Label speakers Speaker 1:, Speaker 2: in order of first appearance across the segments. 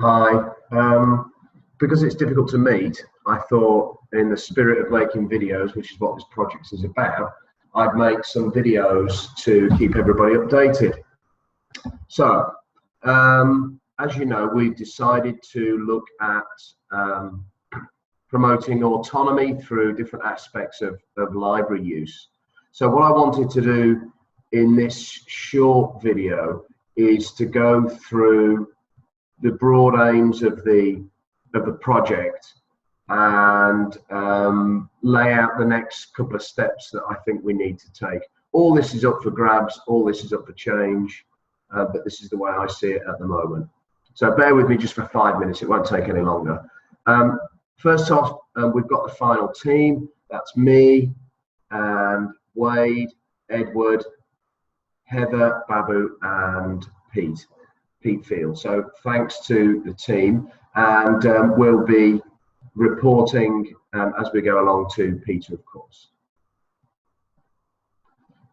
Speaker 1: Hi. Because it's difficult to meet, I thought in the spirit of making videos, which is what this project is about, I'd make some videos to keep everybody updated. So, as you know, we've decided to look at promoting autonomy through different aspects of library use. So what I wanted to do in this short video is to go through the broad aims of the project and lay out the next couple of steps that I think we need to take. All this is up for grabs, all this is up for change, but this is the way I see it at the moment. So bear with me just for 5 minutes, it won't take any longer. First off, we've got the final team. That's me and Wade, Edward, Heather, Babu, and Pete Field. So thanks to the team, and we'll be reporting as we go along to Peter, of course.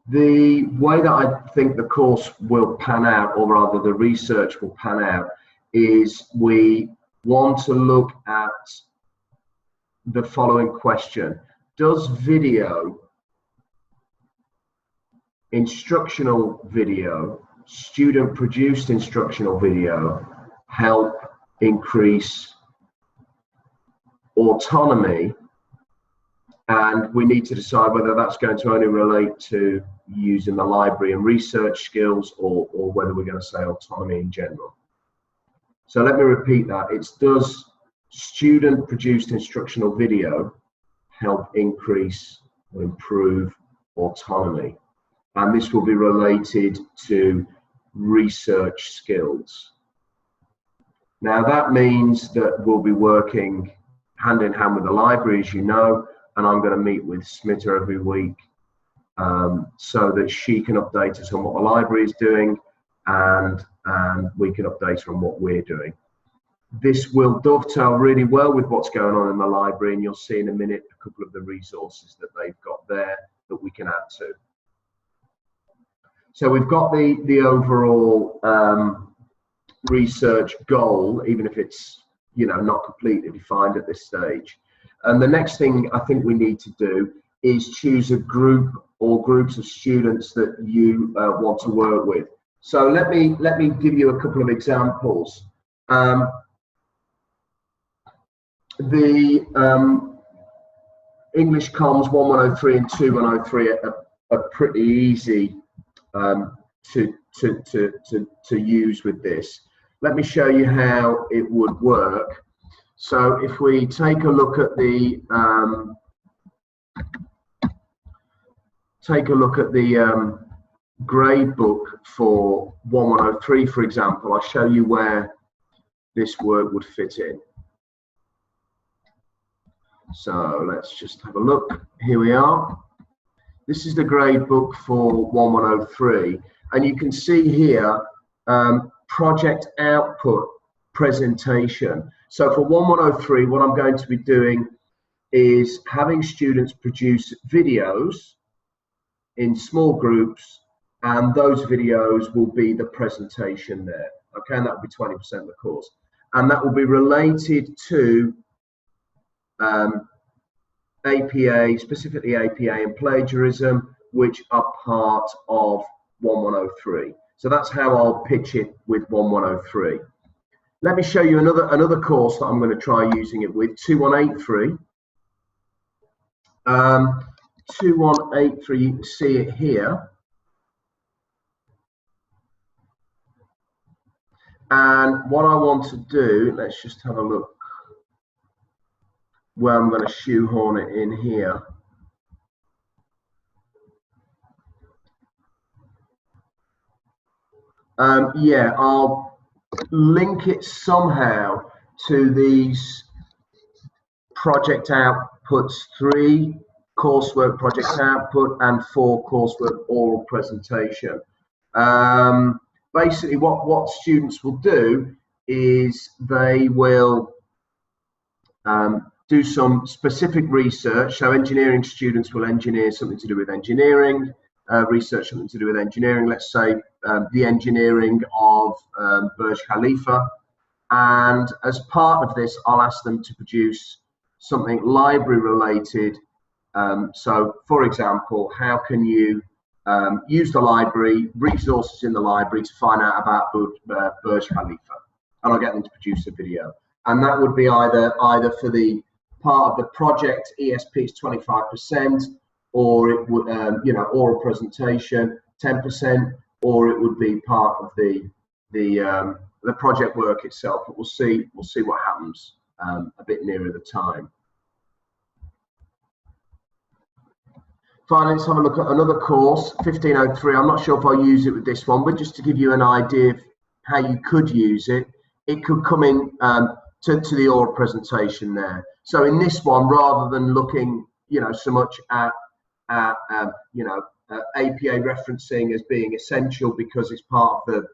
Speaker 1: The way that I think the course will pan out, or rather the research will pan out, is we want to look at the following question. Does video, instructional video, student-produced instructional video, help increase autonomy? And we need to decide whether that's going to only relate to using the library and research skills, or whether we're going to say autonomy in general. So let me repeat that. It's does student-produced instructional video help increase or improve autonomy? And this will be related to research skills. Now that means that we'll be working hand in hand with the library, as you know, and I'm going to meet with Smita every week so that she can update us on what the library is doing, and we can update her on what we're doing. This will dovetail really well with what's going on in the library, and you'll see in a minute a couple of the resources that they've got there that we can add to. So we've got the overall research goal, even if it's not completely defined at this stage. And the next thing I think we need to do is choose a group or groups of students that you want to work with. So let me give you a couple of examples. The English Comms 1103 and 2103 are pretty easy to use with this. Let me show you how it would work. So if we take a look at the grade book for 1103, for example, I'll show you where this work would fit in. So let's just have a look. Here we are. This is the grade book for 1103, and you can see here project output presentation. So for 1103, what I'm going to be doing is having students produce videos in small groups, and those videos will be the presentation there. Okay, and that will be 20% of the course, and that will be related to APA, specifically APA and plagiarism, which are part of 1103. So that's how I'll pitch it with 1103. Let me show you another course that I'm going to try using it with, 2183. 2183, you can see it here. And what I want to do, let's just have a look where I'm going to shoehorn it in here. Yeah, I'll link it somehow to these project outputs, 3 coursework project output and 4 coursework oral presentation. Basically what students will do is they will do some specific research. So engineering students will engineer something to do with engineering, research something to do with engineering, let's say the engineering of Burj Khalifa, And as part of this, I'll ask them to produce something library related. So for example, how can you use the library, resources in the library to find out about Burj Khalifa? And I'll get them to produce a video. And that would be either for the part of the project, ESP is 25%, or it would, oral presentation, 10%, or it would be part of the project work itself. But we'll see what happens a bit nearer the time. Finally, let's have a look at another course, 1503. I'm not sure if I'll use it with this one, but just to give you an idea of how you could use it, it could come in to the oral presentation there. So in this one, rather than looking, so much at APA referencing as being essential because it's part of the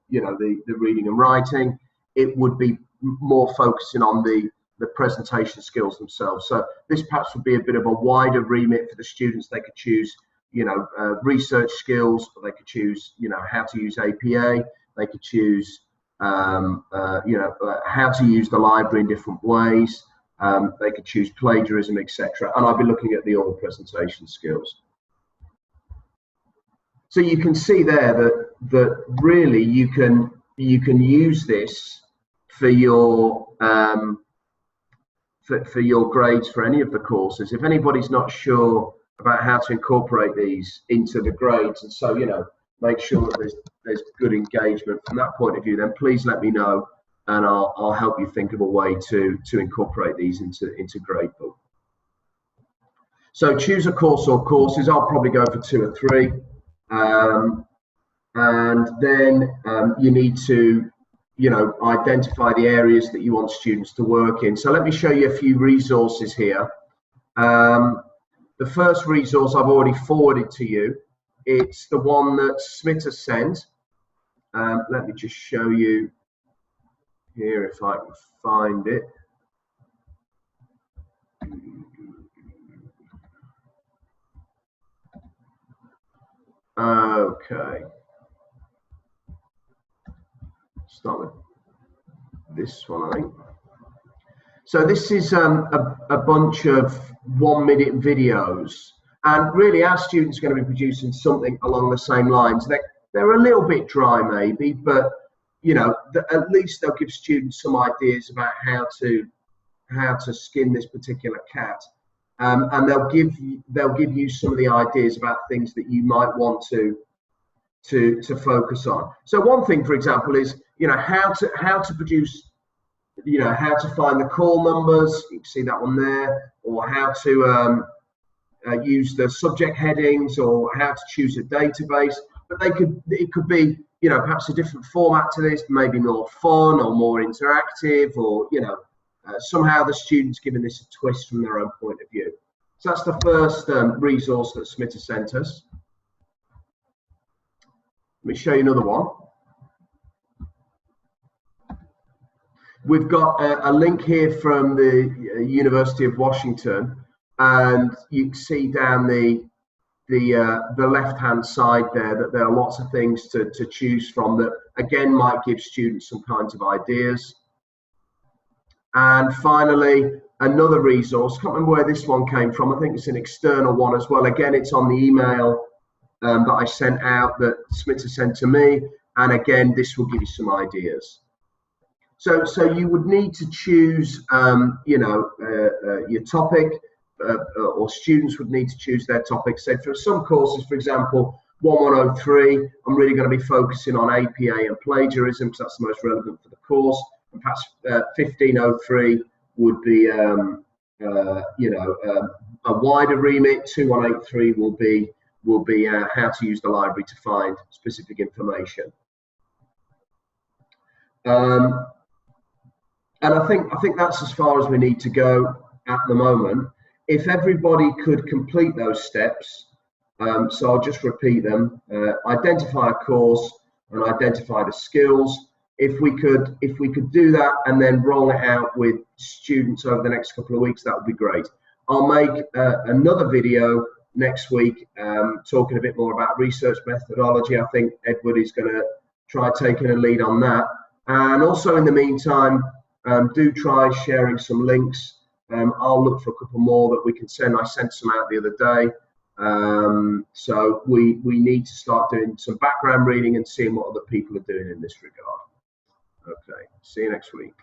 Speaker 1: reading and writing, it would be more focusing on the presentation skills themselves. So this perhaps would be a bit of a wider remit for the students. They could choose, research skills, or they could choose, how to use APA. They could choose, how to use the library in different ways. They could choose plagiarism, etc. And I'd be looking at the oral presentation skills. So you can see there that really you can use this for your for your grades for any of the courses. If anybody's not sure about how to incorporate these into the grades, and so make sure that there's good engagement from that point of view, then please let me know, and I'll help you think of a way to incorporate these into gradebook. So choose a course or courses. I'll probably go for 2 or 3, and then you need to identify the areas that you want students to work in. So let me show you a few resources here. The first resource I've already forwarded to you. It's the one that Smith has sent. Let me just show you here if I can find it. Okay. Start with this one, I think. So this is a bunch of 1-minute videos, and really our students are going to be producing something along the same lines. They're a little bit dry maybe, but at least they'll give students some ideas about how to skin this particular cat, and they'll give you some of the ideas about things that you might want to focus on. So one thing, for example, is how to produce, how to find the call numbers. You can see that one there, or how to use the subject headings, or how to choose a database. But it could be perhaps a different format to this, maybe more fun or more interactive, or somehow the students giving this a twist from their own point of view. So that's the first resource that Smith has sent us. Let me show you another one. We've got a link here from the University of Washington, and you can see down the left-hand side there that there are lots of things to choose from that, again, might give students some kinds of ideas. And finally, another resource. Can't remember where this one came from. I think it's an external one as well. Again, it's on the email that I sent out, that Smith sent to me, and again, this will give you some ideas. So you would need to choose, your topic, or students would need to choose their topic. So for some courses, for example, 1103, I'm really going to be focusing on APA and plagiarism because that's the most relevant for the course. And perhaps 1503 would be, a wider remit. 2183 will be how to use the library to find specific information. And I think that's as far as we need to go at the moment. If everybody could complete those steps, so I'll just repeat them: identify a course and identify the skills. If we could do that and then roll it out with students over the next couple of weeks, that would be great. I'll make another video next week talking a bit more about research methodology. I think Edward is going to try taking a lead on that. And also in the meantime, Do try sharing some links. I'll look for a couple more that we can send. I sent some out the other day. So we need to start doing some background reading and seeing what other people are doing in this regard. Okay, see you next week.